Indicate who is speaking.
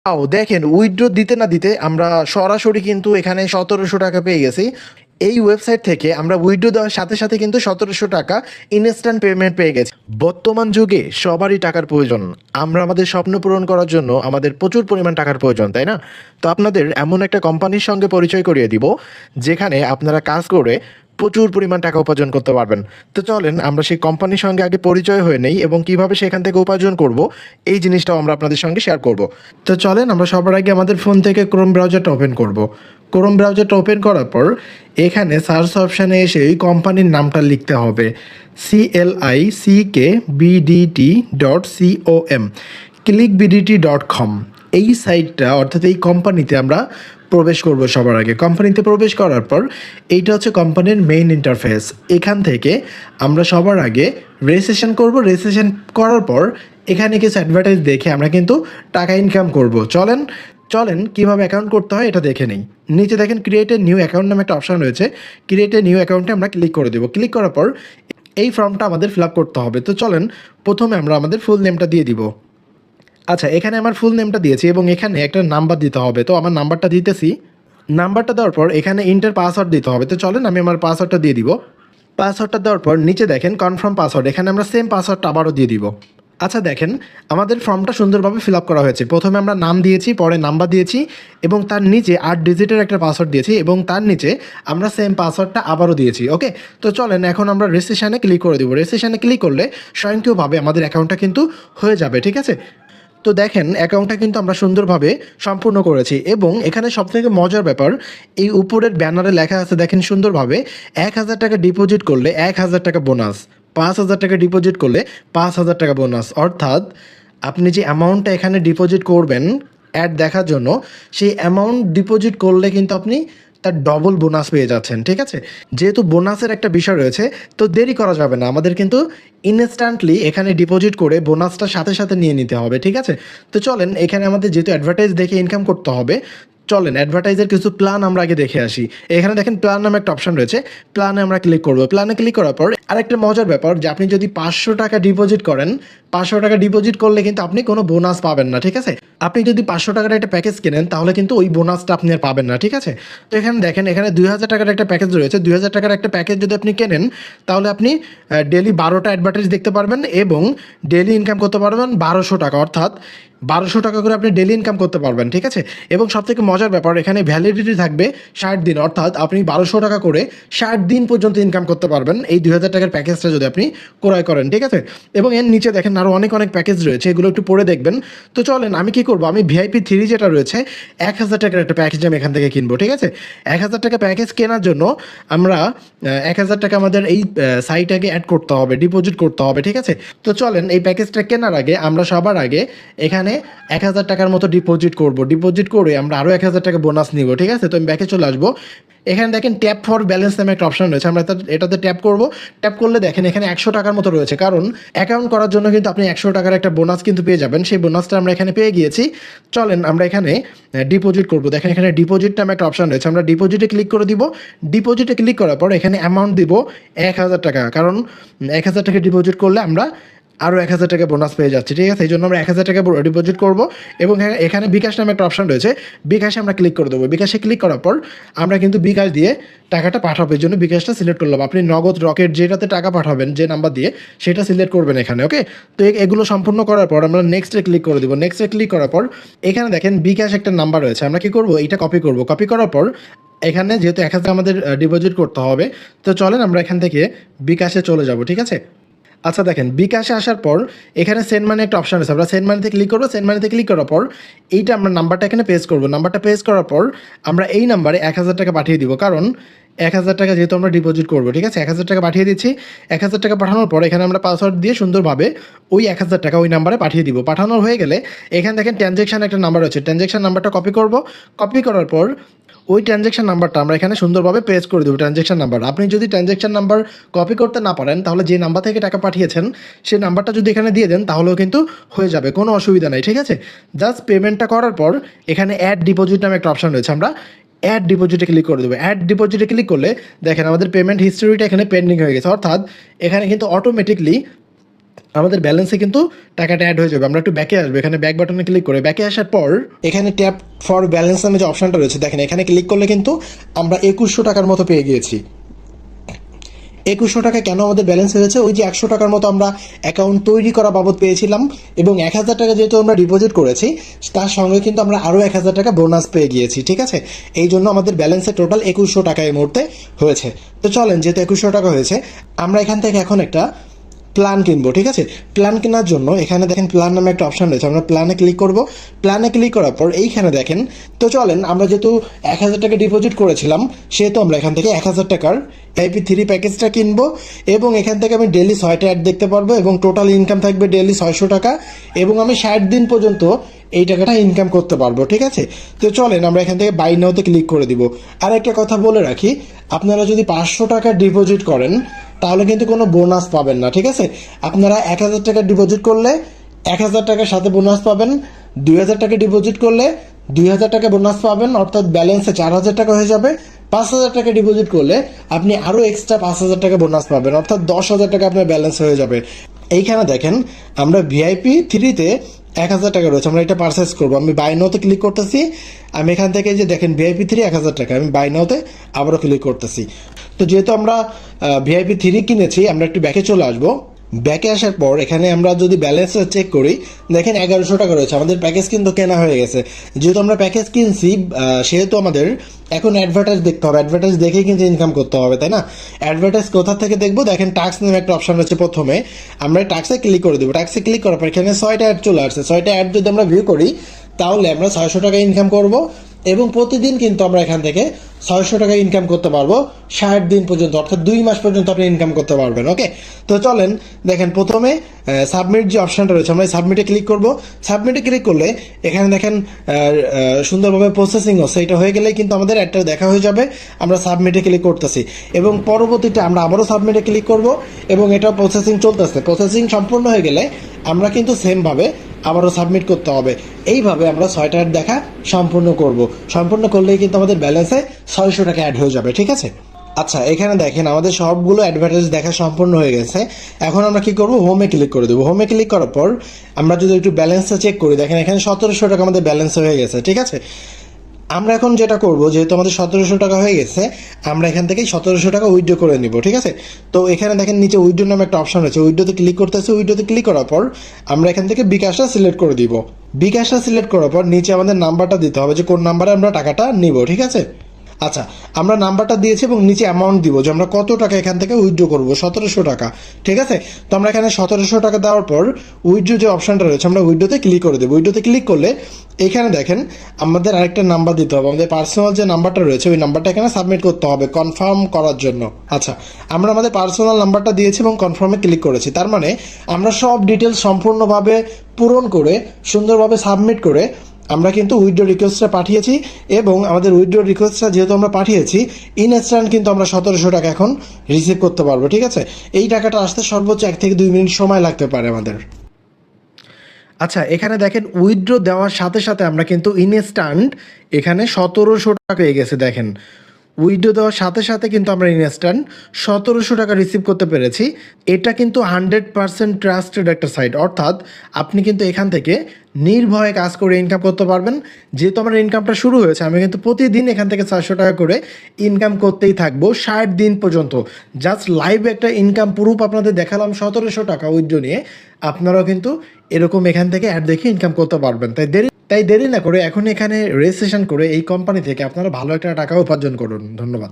Speaker 1: দেখেন উইথড্র দিতে না দিতে আমরা সরাসরি কিন্তু এখানে ১৭০০ টাকা পেয়ে গেছি। এই ওয়েবসাইট থেকে আমরা উইথড্র দেওয়ার সাথে সাথে কিন্তু ১৭০০ টাকা ইনস্ট্যান্ট পেমেন্ট পেয়ে গেছি। বর্তমান যুগে সবারই টাকার প্রয়োজন। আমরা আমাদের স্বপ্ন পূরণ করার জন্য আমাদের প্রচুর পরিমাণ টাকার প্রয়োজন, তাই না? তো আপনাদের এমন একটা কোম্পানির সঙ্গে পরিচয় করিয়ে দিব যেখানে আপনারা কাজ করে প্রচুর পরিমাণ টাকা উপার্জন করতে পারবেন। তো চলেন আমরা সেই কোম্পানির সঙ্গে আগে পরিচয় হয়ে নেই এবং কিভাবে সেখান থেকে উপার্জন করব এই জিনিসটাও আমরা আপনাদের সঙ্গে শেয়ার করব। তো চলেন আমরা সবার আগে আমাদের ফোন থেকে ক্রোম ব্রাউজারটা ওপেন করব। ক্রোম ব্রাউজারটা ওপেন করার পর এখানে সার্চ অপশানে এসে এই কোম্পানির নামটা লিখতে হবে CLICKBDT.com, clickbdt.com। এই সাইটটা অর্থাৎ এই কোম্পানিতে আমরা প্রবেশ করব। সবার আগে কোম্পানিতে প্রবেশ করার পর এইটা হচ্ছে কোম্পানির মেইন ইন্টারফেস। এখান থেকে আমরা সবার আগে রেজিস্ট্রেশন করব। রেজিস্ট্রেশন করার পর এখানে কিছু অ্যাডভার্টাইজ দেখে আমরা কিন্তু টাকা ইনকাম করব। চলেন চলেন কীভাবে অ্যাকাউন্ট করতে হয় এটা দেখে নেই। নিচে দেখেন ক্রিয়েট এ নিউ অ্যাকাউন্ট নামে একটা অপশান রয়েছে। ক্রিয়েট এ নিউ অ্যাকাউন্টে আমরা ক্লিক করে দেবো। ক্লিক করার পর এই ফর্মটা আমাদের ফিল আপ করতে হবে। তো চলেন প্রথমে আমরা আমাদের ফুল নেমটা দিয়ে দিব। আচ্ছা, এখানে আমার ফুল নেমটা দিয়েছি এবং এখানে একটা নাম্বার দিতে হবে। তো আমার নাম্বারটা দিতেছি। নাম্বারটা দেওয়ার পর এখানে ইন্টার পাসওয়ার্ড দিতে হবে। তো চলেন আমি আমার পাসওয়ার্ডটা দিয়ে দিব। পাসওয়ার্ডটা দেওয়ার পর নিচে দেখেন কনফার্ম পাসওয়ার্ড, এখানে আমরা সেম পাসওয়ার্ডটা আবারও দিয়ে দিব। আচ্ছা দেখেন আমাদের ফর্মটা সুন্দরভাবে ফিল আপ করা হয়েছে। প্রথমে আমরা নাম দিয়েছি, পরে নাম্বার দিয়েছি এবং তার নিচে ৮ ডিজিটের একটা পাসওয়ার্ড দিয়েছি এবং তার নিচে আমরা সেম পাসওয়ার্ডটা আবারও দিয়েছি। ওকে, তো চলেন এখন আমরা রেজিস্ট্রেশনে ক্লিক করে দেবো। রেজিস্ট্রেশনে ক্লিক করলে স্বয়ংক্রিয়ভাবে আমাদের অ্যাকাউন্টটা কিন্তু হয়ে যাবে, ঠিক আছে? তো দেখেন অ্যাকাউন্টটা কিন্তু আমরা সুন্দরভাবে সম্পূর্ণ করেছি এবং এখানে সবথেকে মজার ব্যাপার এই উপরের ব্যানারে লেখা আছে দেখেন সুন্দরভাবে ১,০০০ টাকা ডিপোজিট করলে ১,০০০ টাকা বোনাস, ৫,০০০ টাকা ডিপোজিট করলে ৫,০০০ টাকা বোনাস। অর্থাৎ আপনি যে অ্যামাউন্টটা এখানে ডিপোজিট করবেন অ্যাড দেখার জন্য, সেই অ্যামাউন্ট ডিপোজিট করলে কিন্তু আপনি তার ডবল বোনাস পেয়ে যাচ্ছেন, ঠিক আছে? যেহেতু বোনাসের একটা বিষয় রয়েছে তো দেরি করা যাবে না, আমাদের কিন্তু ইনস্ট্যান্টলি এখানে ডিপোজিট করে বোনাসটা সাথে সাথে নিয়ে নিতে হবে, ঠিক আছে? তো চলেন এখানে আমাদের যেহেতু অ্যাডভার্টাইজ দেখে ইনকাম করতে হবে, চলেন অ্যাডভার্টাইজের কিছু প্ল্যান আমরা আগে দেখে আসি। এখানে দেখেন প্ল্যান নামে একটা অপশন রয়েছে, প্ল্যানে আমরা ক্লিক করবো। প্ল্যানে ক্লিক করার পর আরেকটা মজার ব্যাপার যে আপনি যদি ৫০০ টাকা ডিপোজিট করেন, ৫০০ টাকা ডিপোজিট করলে কিন্তু আপনি কোনো বোনাস পাবেন না, ঠিক আছে? আপনি যদি ৫০০ টাকার একটা প্যাকেজ কেনেন তাহলে কিন্তু ওই বোনাসটা আপনি আর পাবেন না, ঠিক আছে? তো এখানে দেখেন এখানে ২,০০০ টাকার একটা প্যাকেজ রয়েছে। ২,০০০ টাকার একটা প্যাকেজ যদি আপনি কেনেন তাহলে আপনি ডেলি ১২টা অ্যাডভার্টাইজ দেখতে পারবেন এবং ডেলি ইনকাম করতে পারবেন ১২০০ টাকা, অর্থাৎ ১২০০ টাকা করে আপনি ডেলি ইনকাম করতে পারবেন, ঠিক আছে? এবং সবথেকে মজার ব্যাপার এখানে ভ্যালিডিটি থাকবে ৬০ দিন, অর্থাৎ আপনি ১২০০ টাকা করে ৬০ দিন পর্যন্ত ইনকাম করতে পারবেন এই ২,০০০ টাকার প্যাকেজটা যদি আপনি ক্রয় করেন, ঠিক আছে? এবং এর নিচে দেখেন আরও অনেক অনেক প্যাকেজ রয়েছে, এগুলো একটু পড়ে দেখবেন। তো চলেন আমি কি করব, আমি ভিআইপি 3 যেটা রয়েছে ১,০০০ টাকার একটা প্যাকেজ আমি এখান থেকে কিনবো, ঠিক আছে? ১,০০০ টাকা প্যাকেজ কেনার জন্য আমরা ১,০০০ টাকা আমাদের এই সাইটে অ্যাড করতে হবে, ডিপোজিট করতে হবে, ঠিক আছে? তো চলেন এই প্যাকেজটা কেনার আগে আমরা সবার আগে এখানে ১,০০০ টাকার মতো ডিপোজিট করব। ডিপোজিট করে আমরা আরও ১,০০০ টাকা বোনাস নিব, ঠিক আছে? তো আমি ব্যাকে চলে আসবো। এখানে দেখেন ট্যাপ ফর ব্যালেন্স নামে একটা অপশন রয়েছে, আমরা এটাতে ট্যাপ করব। ট্যাপ করলে দেখেন এখানে ১০০ টাকার মতো রয়েছে, কারণ অ্যাকাউন্ট করার জন্য কিন্তু আপনি ১০০ টাকার একটা বোনাস কিন্তু পেয়ে যাবেন। সেই বোনাসটা আমরা এখানে পেয়ে গিয়েছি। চলেন আমরা এখানে ডিপোজিট করব। দেখেন এখানে ডিপোজিট নামে একটা অপশন রয়েছে, আমরা ডিপোজিটে ক্লিক করে দিব। ডিপোজিটে ক্লিক করার পর এখানে অ্যামাউন্ট দিব ১,০০০ টাকা, কারণ ১,০০০ টাকা ডিপোজিট করলে আমরা আরও ১,০০০ টাকা বোনাস পেয়ে যাচ্ছি, ঠিক আছে? এই জন্য আমরা ১,০০০ টাকা ডিপোজিট করবো এবং এখানে বিকাশ নামে একটা অপশন রয়েছে, বিকাশে আমরা ক্লিক করে দেবো। বিকাশে ক্লিক করার পর আমরা কিন্তু বিকাশ দিয়ে টাকাটা পাঠাবো, এই জন্য বিকাশটা সিলেক্ট করলাম। আপনি নগদ, রকেট যেটাতে টাকা পাঠাবেন যে নাম্বার দিয়ে সেটা সিলেক্ট করবেন এখানে, ওকে? তো এগুলো সম্পূর্ণ করার পর আমরা নেক্সটে ক্লিক করে দেবো। নেক্সটে ক্লিক করার পর এখানে দেখেন বিকাশ একটা নাম্বার রয়েছে, আমরা কী করবো, এইটা কপি করবো। কপি করার পর এখানে যেহেতু ১,০০০ আমাদের ডিপোজিট করতে হবে, তো চলেন আমরা এখান থেকে বিকাশে চলে যাব, ঠিক আছে? আচ্ছা দেখেন বিকাশে আসার পর এখানে সেন্ড মানি একটা অপশন আছে, আমরা সেন্ড মানিতে ক্লিক করবো। সেন্ড মানিতে ক্লিক করার পর এইটা আমরা নাম্বারটা এখানে পেস্ট করবো। নাম্বারটা পেস্ট করার পর আমরা এই নাম্বারে ১,০০০ টাকা পাঠিয়ে দিব, কারণ ১,০০০ টাকা যেহেতু আমরা ডিপোজিট করবো, ঠিক আছে? ১,০০০ টাকা পাঠিয়ে দিচ্ছি। ১,০০০ টাকা পাঠানোর পর এখানে আমরা পাসওয়ার্ড দিয়ে সুন্দরভাবে ওই ১,০০০ টাকা ওই নাম্বারে পাঠিয়ে দিব। পাঠানো হয়ে গেলে এখানে দেখেন ট্রানজ্যাকশান একটা নাম্বার আছে, ট্রানজ্যাকশান নাম্বারটা কপি করব। কপি করার পর ওই ট্রানজ্যাকশান নাম্বারটা আমরা এখানে সুন্দরভাবে পেস্ট করে দেবো। ট্রানজ্যাকশান নাম্বার, আপনি যদি ট্রানজ্যাকশান নাম্বার কপি করতে না পারেন তাহলে যে নাম্বার থেকে টাকা পাঠিয়েছেন সেই নাম্বারটা যদি এখানে দিয়ে দেন তাহলেও কিন্তু হয়ে যাবে, কোনো অসুবিধা নেই, ঠিক আছে? জাস্ট পেমেন্টটা করার পর এখানে অ্যাড ডিপোজিট নামে একটা অপশন রয়েছে, আমরা অ্যাড ডিপোজিটে ক্লিক করে দেবো। অ্যাড ডিপোজিটে ক্লিক করলে দেখেন আমাদের পেমেন্ট হিস্টোরিটা এখানে পেন্ডিং হয়ে গেছে, অর্থাৎ এখানে কিন্তু অটোমেটিকলি আমাদের ব্যালেন্সে কিন্তু টাকাটা অ্যাড হয়ে যাবে। আমরা একটু ব্যাকে আসবো, এখানে ব্যাক বাটনে ক্লিক করে ব্যাকে আসার পর এখানে ট্যাপ ফর ব্যালেন্স নামে যে অপশনটা রয়েছে দেখেন, এখানে ক্লিক করলে কিন্তু আমরা 2100 টাকার মতো পেয়ে গিয়েছি। 2100 টাকা কেন আমাদের ব্যালেন্স হয়েছে? ওই যে 100 টাকার মতো আমরা অ্যাকাউন্ট তৈরি করা বাবদ পেয়েছিলাম এবং 1000 টাকা যেহেতু আমরা ডিপোজিট করেছি তার সঙ্গে কিন্তু আমরা আরও 1000 টাকা বোনাস পেয়ে গিয়েছি, ঠিক আছে? এই জন্য আমাদের ব্যালেন্সে টোটাল 2100 টাকা এই মুহূর্তে হয়েছে। তো চলেন, যেহেতু 2100 টাকা হয়েছে আমরা এখান থেকে এখন একটা প্ল্যান কিনবো, ঠিক আছে? প্ল্যান কেনার জন্য এখানে দেখেন প্ল্যান নামে একটা অপশন রয়েছে, আমরা প্ল্যানে ক্লিক করব। প্ল্যানে ক্লিক করার পর এইখানে দেখেন, তো চলেন আমরা যেহেতু 1000 টাকা ডিপোজিট করেছিলাম সেহেতু আমরা এখান থেকে 1000 টাকার VIP3 প্যাকেজটা কিনবো এবং এখান থেকে আমি ডেলি 6টা অ্যাড দেখতে পারবো এবং টোটাল ইনকাম থাকবে ডেলি 600 টাকা এবং আমি 60 দিন পর্যন্ত এই টাকাটা ইনকাম করতে পারবো, ঠিক আছে? তো চলেন আমরা এখান থেকে বাই নাওতে ক্লিক করে দিব। আর একটা কথা বলে রাখি, আপনারা যদি 500 টাকা ডিপোজিট করেন তাহলে কিন্তু কোনো বোনাস পাবেন না, ঠিক আছে? আপনারা 1000 টাকা ডিপোজিট করলে 1000 টাকার সাথে বোনাস পাবেন, 2000 টাকা ডিপোজিট করলে 2000 টাকা বোনাস পাবেন, অর্থাৎ ব্যালেন্সে 4000 টাকা হয়ে যাবে। 5000 টাকা ডিপোজিট করলে আপনি আরও এক্সট্রা 5000 টাকা বোনাস পাবেন, অর্থাৎ 10,000 টাকা আপনার ব্যালেন্স হয়ে যাবে। এইখানে দেখেন আমরা VIP3-তে 1000 টাকা রয়েছে, আমরা এটা পারচেস করবো। আমি বাই নাওতে ক্লিক করতেছি। আমি এখান থেকে যে দেখেন VIP3 1000 টাকা, আমি বাই নাওতে আবারও ক্লিক করতেছি। তো যেহেতু আমরা VIP3 কিনেছি আমরা একটু ব্যাকে চলে আসবো। ব্যাকে আসার পর এখানে আমরা যদি ব্যালেন্সটা চেক করি দেখেন 1100 টাকা রয়েছে, আমাদের প্যাকেজ কিন্তু কেনা হয়ে গেছে। যেহেতু আমরা প্যাকেজ কিনছি সেহেতু আমাদের এখন অ্যাডভার্টাইজ দেখতে হবে, অ্যাডভার্টাইজ দেখেই কিন্তু ইনকাম করতে হবে, তাই না? অ্যাডভার্টাইজ কোথা থেকে দেখবো? দেখেন টাক্স নামে একটা অপশন রয়েছে, প্রথমে আমরা টাক্সে ক্লিক করে দেবো। টাক্সে ক্লিক করার পর এখানে 6টা অ্যাড চলে আসছে। 6টা অ্যাড যদি আমরা ভিউ করি তাহলে আমরা 600 টাকা ইনকাম করব এবং প্রতিদিন কিন্তু আমরা এখান থেকে 600 টাকা ইনকাম করতে পারবো 60 দিন পর্যন্ত, অর্থাৎ 2 মাস পর্যন্ত আপনি ইনকাম করতে পারবেন। ওকে, তো চলেন দেখেন প্রথমে সাবমিট যে অপশনটা রয়েছে আমরা সাবমিটে ক্লিক করব। সাবমিটে ক্লিক করলে এখানে দেখেন সুন্দরভাবে প্রসেসিং হচ্ছে, এটা হয়ে গেলেই কিন্তু আমাদের একটা দেখা হয়ে যাবে আমরা সাবমিটে ক্লিক করতেছি এবং পরবর্তীতে আমরা আবারও সাবমিটে ক্লিক করব এবং এটা প্রসেসিং চলতেছে। প্রসেসিং সম্পূর্ণ হয়ে গেলে আমরা কিন্তু সেমভাবে আবারও সাবমিট করতে হবে। এইভাবে আমরা 6টা অ্যাড দেখা সম্পূর্ণ করব। সম্পূর্ণ করলেই কিন্তু আমাদের ব্যালেন্সে 600 টাকা অ্যাড হয়ে যাবে, ঠিক আছে? আচ্ছা, এখানে দেখেন আমাদের সবগুলো অ্যাডভার্টাইজ দেখা সম্পূর্ণ হয়ে গেছে। এখন আমরা কি করব? হোমে ক্লিক করে দেবো। হোমে ক্লিক করার পর আমরা যদি একটু ব্যালেন্সটা চেক করি দেখেন এখানে 1700 টাকা আমাদের ব্যালেন্স হয়ে গেছে, ঠিক আছে? আমরা এখন যেটা করব, যেহেতু আমাদের 1700 টাকা হয়ে গেছে আমরা এখান থেকে 1700 টাকা উইথড্র করে নিব, ঠিক আছে? তো এখানে দেখেন নিচে উইথড্র নামে একটা অপশন আছে, উইথড্রতে ক্লিক করতেছে। উইথড্রতে ক্লিক করার পর আমরা এখান থেকে বিকাশটা সিলেক্ট করে দিব। বিকাশটা সিলেক্ট করার পর নিচে আমাদের নাম্বারটা দিতে হবে যে কোন নাম্বারে আমরা টাকাটা নিব, ঠিক আছে? আচ্ছা, আমরা নাম্বারটা দিয়েছি এবং নিচে অ্যামাউন্ট দিব যে আমরা কত টাকা এখান থেকে উইথড্র করবো, 1700 টাকা, ঠিক আছে? তো আমরা এখানে 1700 টাকা দেওয়ার পর উইথড্র যে অপশনটা রয়েছে আমরা উইথড্রতে ক্লিক করে দেবো। উইথড্রতে ক্লিক করলে এখানে দেখেন আমাদের আরেকটা নাম্বার দিতে হবে, আমাদের পার্সোনাল যে নাম্বারটা রয়েছে ওই নাম্বারটা এখানে সাবমিট করতে হবে কনফার্ম করার জন্য। আচ্ছা, আমরা আমাদের পার্সোনাল নাম্বারটা দিয়েছি এবং কনফার্মে ক্লিক করেছি, তার মানে আমরা সব ডিটেলস সম্পূর্ণভাবে পূরণ করে সুন্দরভাবে সাবমিট করে আমরা কিন্তু উইথড্র রিকোয়েস্টটা পাঠিয়েছি এবং আমাদের উইথড্র রিকোয়েস্টটা যেহেতু আমরা পাঠিয়েছি ইনস্ট্যান্ট কিন্তু আমরা 1700 টাকা এখন রিসিভ করতে পারবো, ঠিক আছে? এই টাকাটা আসতে সর্বোচ্চ 1 থেকে 2 মিনিট সময় লাগতে পারে আমাদের। আচ্ছা, এখানে দেখেন উইথড্র দেওয়ার সাথে সাথে আমরা কিন্তু ইনস্ট্যান্ট এখানে 1700 টাকা পেয়ে গেছে। দেখেন উইথড্র দেওয়ার সাথে সাথে কিন্তু আমরা ইনস্ট্যান্ট 1700 টাকা রিসিভ করতে পেরেছি। এটা কিন্তু 100% ট্রাস্টেড একটা সাইট, অর্থাৎ আপনি কিন্তু এখান থেকে নির্ভয়ে কাজ করে ইনকাম করতে পারবেন। যেহেতু আমার ইনকামটা শুরু হয়েছে আমি কিন্তু প্রতিদিন এখান থেকে 400 টাকা করে ইনকাম করতেই থাকবো 60 দিন পর্যন্ত। জাস্ট লাইভ একটা ইনকাম প্রুফ আপনাদের দেখালাম 1700 টাকা উইথড্র নিয়ে। আপনারাও কিন্তু এরকম এখান থেকে অ্যাড দেখে ইনকাম করতে পারবেন। তাই দেরি না করে এখন এখানে রেজিস্ট্রেশন করে এই কোম্পানি থেকে আপনারা ভালো একটা টাকা উপার্জন করুন। ধন্যবাদ।